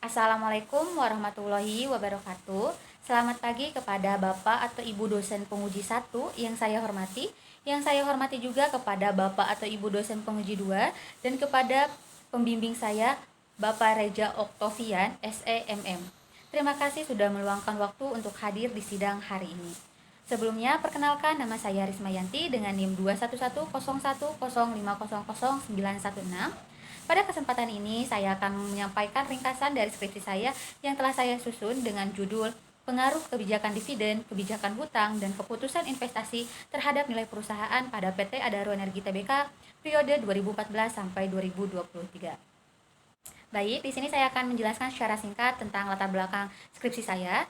Assalamualaikum warahmatullahi wabarakatuh. Selamat pagi kepada Bapak atau Ibu dosen penguji 1 yang saya hormati. Yang saya hormati juga kepada Bapak atau Ibu dosen penguji 2 dan kepada pembimbing saya Bapak Reja Oktovian, SEMM. Terima kasih sudah meluangkan waktu untuk hadir di sidang hari ini. Sebelumnya, perkenalkan nama saya Rismayanti dengan NIM 2110105000916. Pada kesempatan ini, saya akan menyampaikan ringkasan dari skripsi saya yang telah saya susun dengan judul Pengaruh Kebijakan Dividen, Kebijakan Hutang, dan Keputusan Investasi Terhadap Nilai Perusahaan pada PT Adaro Energi Tbk periode 2014 sampai 2023. Baik, di sini saya akan menjelaskan secara singkat tentang latar belakang skripsi saya.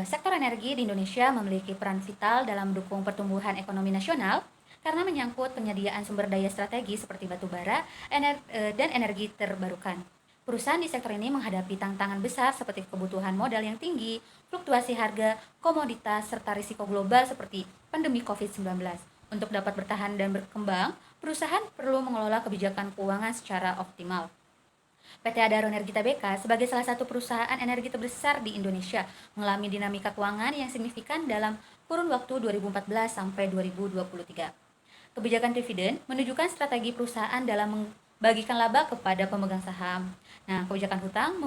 Sektor energi di Indonesia memiliki peran vital dalam mendukung pertumbuhan ekonomi nasional karena menyangkut penyediaan sumber daya strategis seperti batu bara dan energi terbarukan. Perusahaan di sektor ini menghadapi tantangan besar seperti kebutuhan modal yang tinggi, fluktuasi harga, komoditas, serta risiko global seperti pandemi COVID-19. Untuk dapat bertahan dan berkembang, perusahaan perlu mengelola kebijakan keuangan secara optimal. PT Adaro Energi Tbk sebagai salah satu perusahaan energi terbesar di Indonesia mengalami dinamika keuangan yang signifikan dalam kurun waktu 2014 sampai 2023. Kebijakan dividen menunjukkan strategi perusahaan dalam membagikan laba kepada pemegang saham. Nah, kebijakan hutang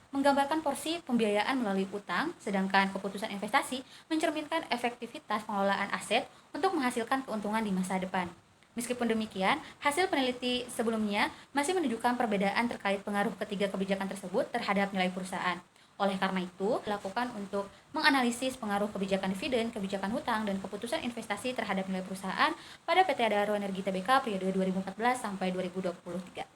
menggambarkan porsi pembiayaan melalui utang, sedangkan keputusan investasi mencerminkan efektivitas pengelolaan aset untuk menghasilkan keuntungan di masa depan. Meskipun demikian, hasil peneliti sebelumnya masih menunjukkan perbedaan terkait pengaruh ketiga kebijakan tersebut terhadap nilai perusahaan. Oleh karena itu, dilakukan untuk menganalisis pengaruh kebijakan dividen, kebijakan hutang, dan keputusan investasi terhadap nilai perusahaan pada PT Adaro Energi Tbk periode 2014 sampai 2023.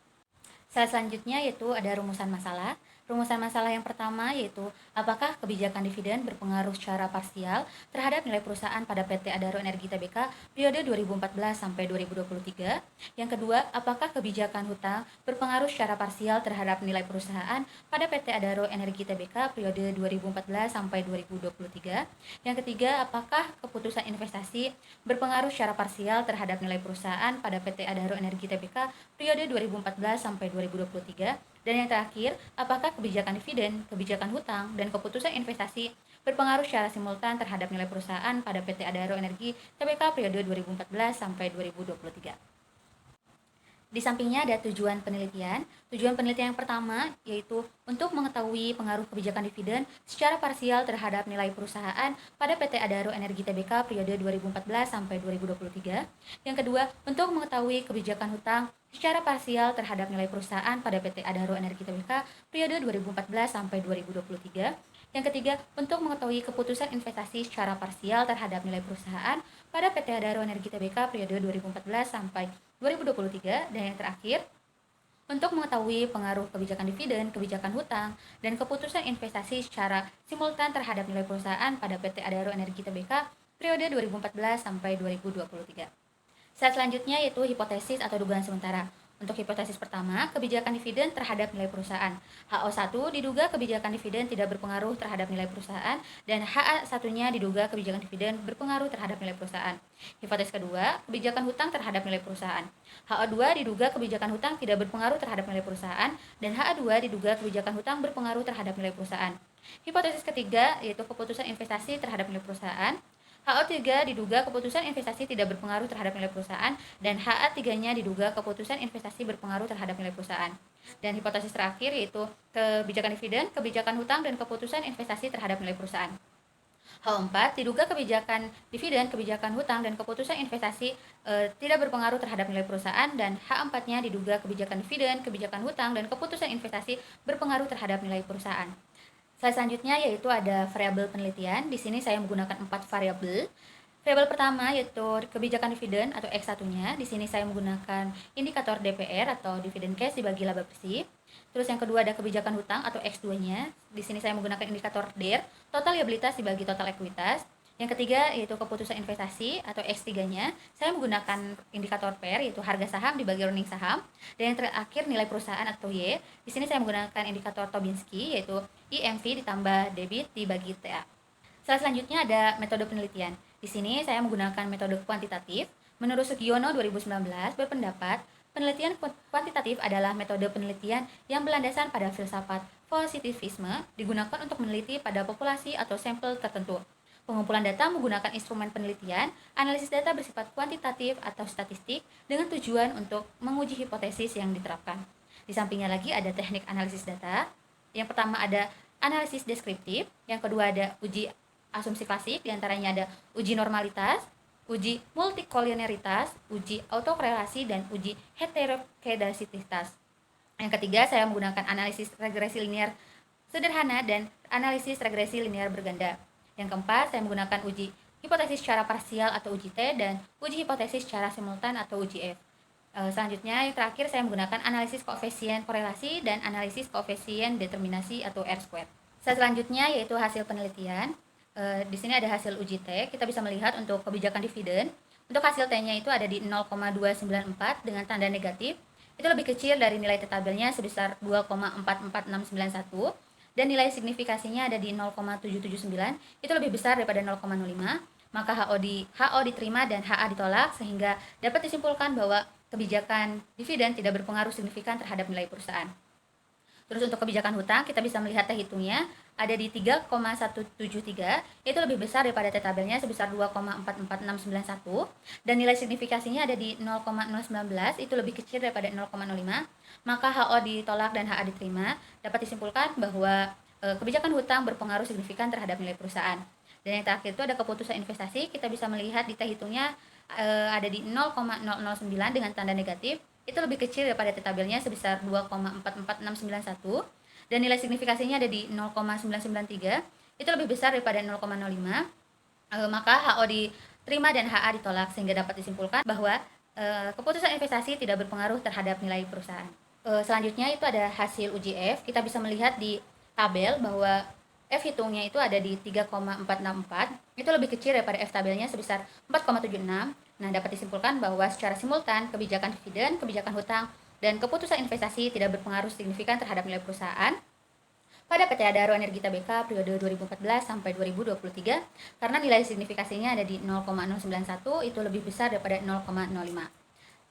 Slide selanjutnya yaitu ada rumusan masalah. Rumusan masalah yang pertama yaitu apakah kebijakan dividen berpengaruh secara parsial terhadap nilai perusahaan pada PT Adaro Energi Tbk periode 2014 sampai 2023. Yang kedua, apakah kebijakan hutang berpengaruh secara parsial terhadap nilai perusahaan pada PT Adaro Energi Tbk periode 2014 sampai 2023. Yang ketiga, apakah keputusan investasi berpengaruh secara parsial terhadap nilai perusahaan pada PT Adaro Energi Tbk periode 2014 sampai 2023. Dan yang terakhir, apakah kebijakan dividen, kebijakan hutang, dan keputusan investasi berpengaruh secara simultan terhadap nilai perusahaan pada PT Adaro Energi Tbk periode 2014 sampai 2023. Di sampingnya ada tujuan penelitian. Tujuan penelitian yang pertama yaitu untuk mengetahui pengaruh kebijakan dividen secara parsial terhadap nilai perusahaan pada PT Adaro Energi Tbk periode 2014 sampai 2023. Yang kedua, untuk mengetahui kebijakan hutang secara parsial terhadap nilai perusahaan pada PT Adaro Energi Tbk periode 2014 sampai 2023. Yang ketiga, untuk mengetahui keputusan investasi secara parsial terhadap nilai perusahaan pada PT Adaro Energi Tbk periode 2014 sampai 2023. Dan yang terakhir, untuk mengetahui pengaruh kebijakan dividen, kebijakan hutang, dan keputusan investasi secara simultan terhadap nilai perusahaan pada PT Adaro Energi Tbk periode 2014 sampai 2023. Slide selanjutnya yaitu hipotesis atau dugaan sementara. Untuk hipotesis pertama, kebijakan dividen terhadap nilai perusahaan. HO1 diduga kebijakan dividen tidak berpengaruh terhadap nilai perusahaan dan HA1-nya diduga kebijakan dividen berpengaruh terhadap nilai perusahaan. Hipotesis kedua, kebijakan hutang terhadap nilai perusahaan. HO2 diduga kebijakan hutang tidak berpengaruh terhadap nilai perusahaan dan HA2 diduga kebijakan hutang berpengaruh terhadap nilai perusahaan. Hipotesis ketiga yaitu keputusan investasi terhadap nilai perusahaan. HO3 diduga keputusan investasi tidak berpengaruh terhadap nilai perusahaan dan HA3-nya diduga keputusan investasi berpengaruh terhadap nilai perusahaan. Dan hipotesis terakhir yaitu kebijakan dividen, kebijakan hutang, dan keputusan investasi terhadap nilai perusahaan. HO4 diduga kebijakan dividen, kebijakan hutang, dan keputusan investasi tidak berpengaruh terhadap nilai perusahaan dan H4-nya diduga kebijakan dividen, kebijakan hutang, dan keputusan investasi berpengaruh terhadap nilai perusahaan. Slide selanjutnya yaitu ada variabel penelitian. Di sini saya menggunakan 4 variabel. Variabel pertama yaitu kebijakan dividen atau X1-nya. Di sini saya menggunakan indikator DPR atau dividend cash dibagi laba bersih. Terus yang kedua ada kebijakan hutang atau X2-nya. Di sini saya menggunakan indikator DER, total liabilitas dibagi total ekuitas. Yang ketiga yaitu keputusan investasi atau X3-nya. Saya menggunakan indikator PER yaitu harga saham dibagi running saham. Dan yang terakhir nilai perusahaan atau Y. Di sini saya menggunakan indikator Tobinski yaitu IMV ditambah debit dibagi TA. Selanjutnya ada metode penelitian. Di sini saya menggunakan metode kuantitatif. Menurut Sugiono 2019 berpendapat Penelitian kuantitatif adalah metode penelitian yang berlandaskan pada filsafat positivisme digunakan untuk meneliti pada populasi atau sampel tertentu. Pengumpulan data menggunakan instrumen penelitian, analisis data bersifat kuantitatif atau statistik dengan tujuan untuk menguji hipotesis yang diterapkan. Di sampingnya lagi ada teknik analisis data. Yang pertama ada analisis deskriptif, yang kedua ada uji asumsi klasik, diantaranya ada uji normalitas, uji multikolinialitas, uji autokorelasi, dan uji heterokedasitas. Yang ketiga, saya menggunakan analisis regresi linear sederhana dan analisis regresi linear berganda. Yang keempat, saya menggunakan uji hipotesis secara parsial atau uji T dan uji hipotesis secara simultan atau uji F. Selanjutnya, yang terakhir, saya menggunakan analisis koefisien korelasi dan analisis koefisien determinasi atau R-squared. Selanjutnya yaitu hasil penelitian. Di sini ada hasil uji T. Kita bisa melihat untuk kebijakan dividen. Untuk hasil T-nya itu ada di 0,294 dengan tanda negatif. Itu lebih kecil dari nilai T tabelnya sebesar 2,44691 dan nilai signifikasinya ada di 0,779. Itu lebih besar daripada 0,05. Maka HO diterima dan HA ditolak sehingga dapat disimpulkan bahwa kebijakan dividen tidak berpengaruh signifikan terhadap nilai perusahaan. Terus untuk kebijakan hutang, kita bisa melihat T hitungnya ada di 3,173, itu lebih besar daripada T tabelnya sebesar 2,44691 dan nilai signifikasinya ada di 0,019, itu lebih kecil daripada 0,05. Maka HO ditolak dan HA diterima. Dapat disimpulkan bahwa kebijakan hutang berpengaruh signifikan terhadap nilai perusahaan. Dan yang terakhir itu ada keputusan investasi. Kita bisa melihat di T hitungnya ada di 0,009 dengan tanda negatif. Itu lebih kecil daripada T tabelnya sebesar 2,44691 dan nilai signifikasinya ada di 0,993, itu lebih besar daripada 0,05. Maka HO diterima dan HA ditolak sehingga dapat disimpulkan bahwa keputusan investasi tidak berpengaruh terhadap nilai perusahaan. Selanjutnya itu ada hasil uji F. Kita bisa melihat di tabel bahwa F hitungnya itu ada di 3,464, itu lebih kecil daripada F tabelnya sebesar 4,76. Nah, dapat disimpulkan bahwa secara simultan kebijakan dividen, kebijakan hutang, dan keputusan investasi tidak berpengaruh signifikan terhadap nilai perusahaan pada PT Adaro Energi Tbk periode 2014 sampai 2023 karena nilai signifikasinya ada di 0,091, itu lebih besar daripada 0,05.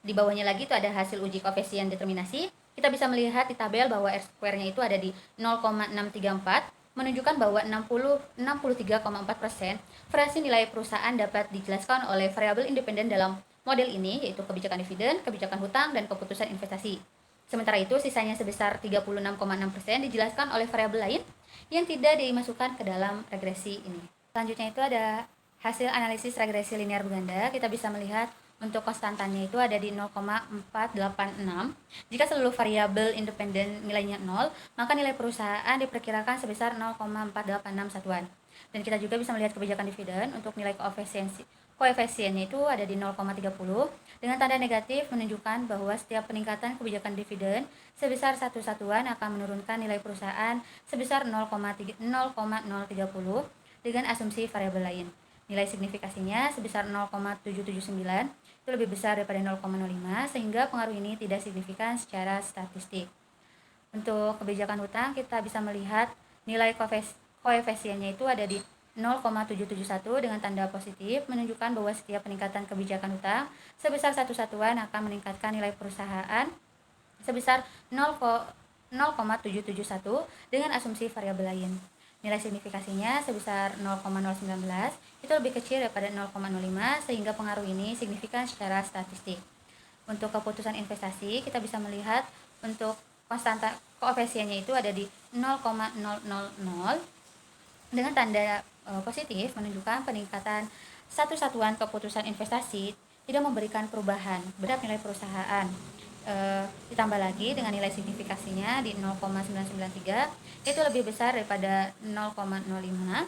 Di bawahnya lagi itu ada hasil uji koefisien determinasi. Kita bisa melihat di tabel bahwa R-square-nya itu ada di 0,634, menunjukkan bahwa 63,4% variasi nilai perusahaan dapat dijelaskan oleh variabel independen dalam model ini, yaitu kebijakan dividen, kebijakan hutang, dan keputusan investasi. Sementara itu, sisanya sebesar 36,6% dijelaskan oleh variabel lain yang tidak dimasukkan ke dalam regresi ini. Selanjutnya itu ada hasil analisis regresi linear berganda. Kita bisa melihat untuk konstantannya itu ada di 0,486. Jika seluruh variabel independen nilainya 0, maka nilai perusahaan diperkirakan sebesar 0,486 satuan. Dan kita juga bisa melihat kebijakan dividen untuk nilai koefisiennya itu ada di 0,30 dengan tanda negatif, menunjukkan bahwa setiap peningkatan kebijakan dividen sebesar 1 satuan akan menurunkan nilai perusahaan sebesar 0,030 dengan asumsi variabel lain. Nilai signifikasinya sebesar 0,779, itu lebih besar daripada 0,05 sehingga pengaruh ini tidak signifikan secara statistik. Untuk kebijakan hutang kita bisa melihat nilai koefisiennya itu ada di 0,771 dengan tanda positif, menunjukkan bahwa setiap peningkatan kebijakan hutang sebesar 1 satuan akan meningkatkan nilai perusahaan sebesar 0,771 dengan asumsi variabel lain. Nilai signifikasinya sebesar 0,019, itu lebih kecil daripada 0,05 sehingga pengaruh ini signifikan secara statistik. Untuk keputusan investasi kita bisa melihat untuk konstanta koefisiennya itu ada di 0,000 dengan tanda positif, menunjukkan peningkatan 1 satuan keputusan investasi tidak memberikan perubahan terhadap nilai perusahaan. Ditambah lagi dengan nilai signifikasinya di 0,993, itu lebih besar daripada 0,05,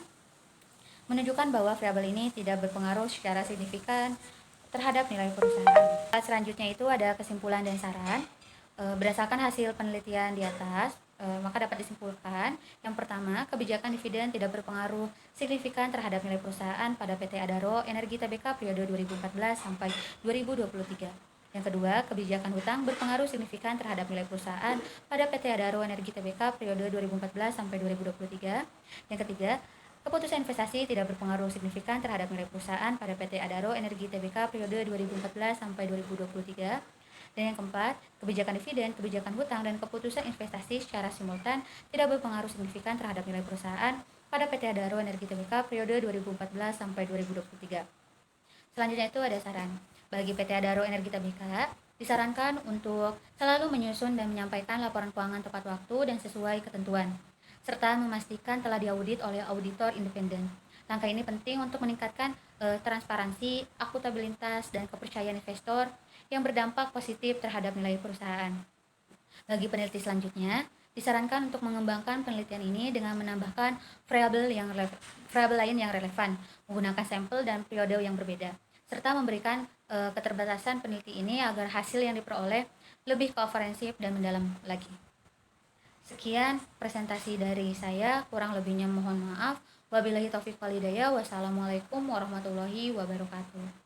menunjukkan bahwa variabel ini tidak berpengaruh secara signifikan terhadap nilai perusahaan. Selanjutnya itu ada kesimpulan dan saran. Berdasarkan hasil penelitian di atas, maka dapat disimpulkan yang pertama, kebijakan dividen tidak berpengaruh signifikan terhadap nilai perusahaan pada PT Adaro Energi Tbk periode 2014 sampai 2023. Yang kedua, kebijakan hutang berpengaruh signifikan terhadap nilai perusahaan pada PT Adaro Energi Tbk periode 2014 sampai 2023. Yang ketiga, keputusan investasi tidak berpengaruh signifikan terhadap nilai perusahaan pada PT Adaro Energi Tbk periode 2014 sampai 2023. Dan yang keempat, kebijakan dividen, kebijakan hutang, dan keputusan investasi secara simultan tidak berpengaruh signifikan terhadap nilai perusahaan pada PT Adaro Energi Tbk periode 2014 sampai 2023. Selanjutnya itu ada saran. Bagi PT Adaro Energi Tbk, disarankan untuk selalu menyusun dan menyampaikan laporan keuangan tepat waktu dan sesuai ketentuan, serta memastikan telah diaudit oleh auditor independen. Langkah ini penting untuk meningkatkan transparansi, akuntabilitas, dan kepercayaan investor yang berdampak positif terhadap nilai perusahaan. Bagi peneliti selanjutnya, disarankan untuk mengembangkan penelitian ini dengan menambahkan variabel lain yang relevan, menggunakan sampel dan periode yang berbeda, serta memberikan keterbatasan peneliti ini agar hasil yang diperoleh lebih komprehensif dan mendalam lagi. Sekian presentasi dari saya, kurang lebihnya mohon maaf. Wabillahi taufiq wal hidayah. Wassalamualaikum warahmatullahi wabarakatuh.